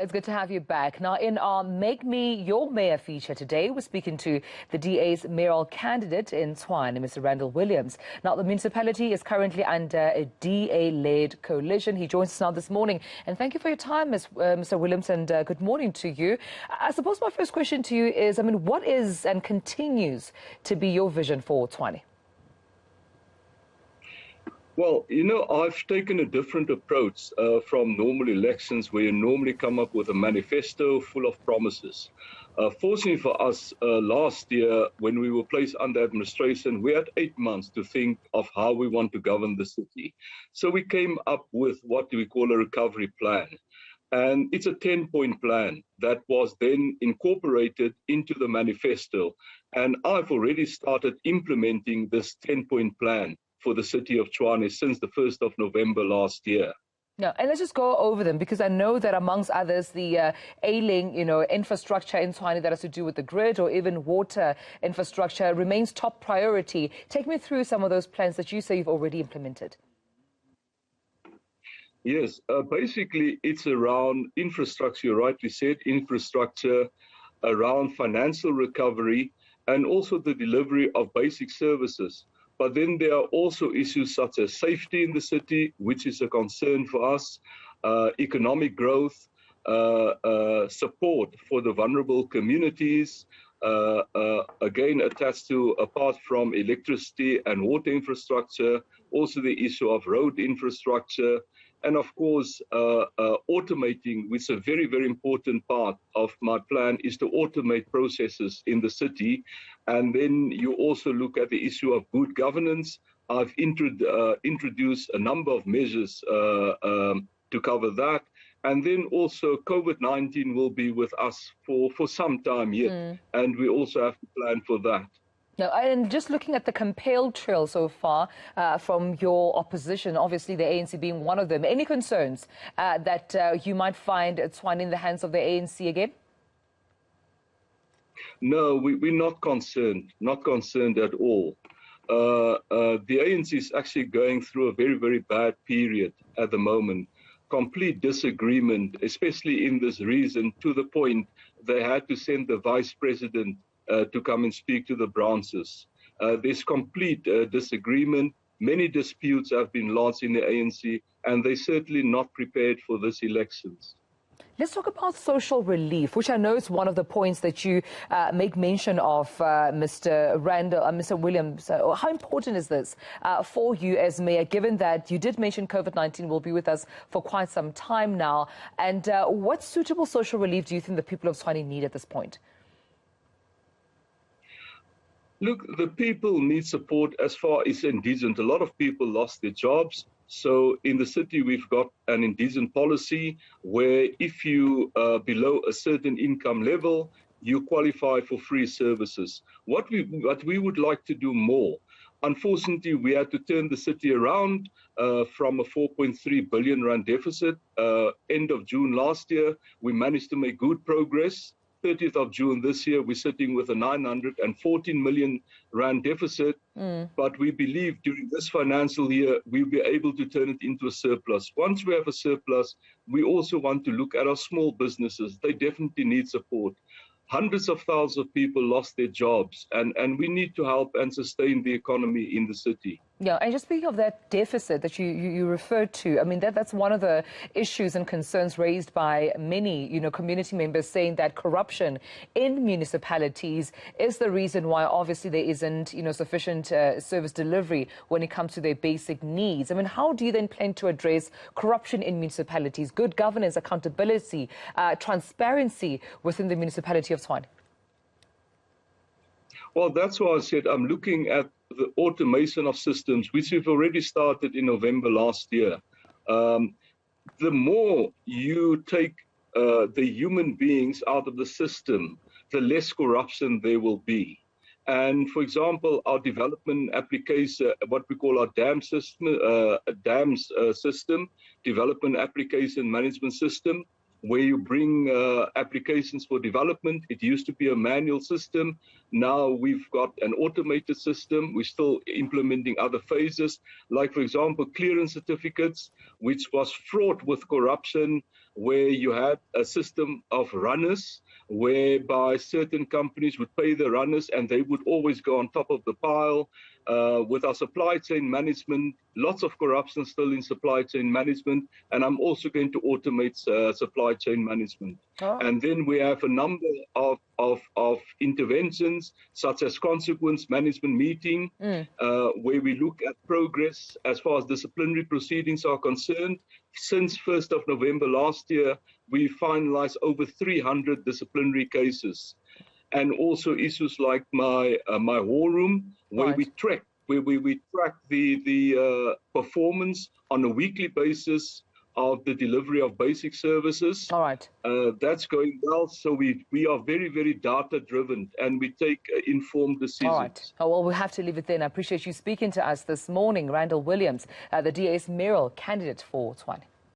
It's good to have you back. Now, in our Make Me Your Mayor feature today, we're speaking to the DA's mayoral candidate in Tshwane, Mr. Randall Williams. Now, the municipality is currently under a DA-led coalition. He joins us now this morning. And thank you for your time, Mr. Williams, and good morning to you. I suppose my first question to you is, what is and continues to be your vision for Tshwane? Well, I've taken a different approach from normal elections where you normally come up with a manifesto full of promises. Fortunately for us, last year, when we were placed under administration, we had 8 months to think of how we want to govern the city. So we came up with what we call a recovery plan. And it's a 10-point plan that was then incorporated into the manifesto. And I've already started implementing this 10-point plan for the city of Tshwane since the 1st of November last year. No, and let's just go over them, because I know that amongst others, the ailing, infrastructure in Tshwane that has to do with the grid or even water infrastructure remains top priority. Take me through some of those plans that you say you've already implemented. Yes, basically it's around infrastructure, you rightly said, infrastructure, around financial recovery, and also the delivery of basic services. But then there are also issues such as safety in the city, which is a concern for us, economic growth, support for the vulnerable communities, again attached to, apart from electricity and water infrastructure, also the issue of road infrastructure, and of course, automating, which is a very, very important part of my plan, is to automate processes in the city. And then you also look at the issue of good governance. I've introduced a number of measures to cover that. And then also COVID-19 will be with us for some time yet. And we also have to plan for that. Now, and just looking at the campaign trail so far from your opposition, obviously the ANC being one of them, any concerns that you might find Tshwane in the hands of the ANC again? No, we're not concerned at all. The ANC is actually going through a very, very bad period at the moment. Complete disagreement, especially in this region, to the point they had to send the vice president to come and speak to the branches. There's complete disagreement. Many disputes have been lodged in the ANC, and they're certainly not prepared for this elections. Let's talk about social relief, which I know is one of the points that you make mention of, Mr. Williams. How important is this for you as mayor, given that you did mention COVID-19 will be with us for quite some time now? And what suitable social relief do you think the people of Tshwane need at this point? Look, the people need support as far as indigent. A lot of people lost their jobs. So in the city, we've got an indigent policy where if you are below a certain income level, you qualify for free services. What we would like to do more. Unfortunately, we had to turn the city around from a 4.3 billion rand deficit. End of June last year, we managed to make good progress. 30th of June this year, we're sitting with a 914 million rand deficit. But we believe during this financial year, we'll be able to turn it into a surplus. Once we have a surplus, we also want to look at our small businesses. They definitely need support. Hundreds of thousands of people lost their jobs, and we need to help and sustain the economy in the city. Yeah, and just speaking of that deficit that you referred to, that's one of the issues and concerns raised by many, community members, saying that corruption in municipalities is the reason why obviously there isn't, sufficient service delivery when it comes to their basic needs. How do you then plan to address corruption in municipalities, good governance, accountability, transparency within the municipality of Tshwane? Well, that's why I said I'm looking at the automation of systems, which we've already started in November last year. The more you take the human beings out of the system, the less corruption there will be. And for example, our development application, what we call our DAMS system, development application management system, where you bring applications for development. It used to be a manual system. Now we've got an automated system. We're still implementing other phases, like, for example, clearance certificates, which was fraught with corruption. where you had a system of runners, whereby certain companies would pay the runners and they would always go on top of the pile. With our supply chain management, lots of corruption still in supply chain management, and I'm also going to automate supply chain management. Oh. And then we have a number of interventions, such as consequence management meeting, where we look at progress as far as disciplinary proceedings are concerned. Since 1st of November last year, we finalized over 300 disciplinary cases. And also issues like my war room, where we track the performance on a weekly basis of the delivery of basic services. All right. That's going well. So we are very, very data driven, and we take informed decisions. All right. Oh, well, we have to leave it then. I appreciate you speaking to us this morning, Randall Williams, the DA's mayoral candidate for Tshwane.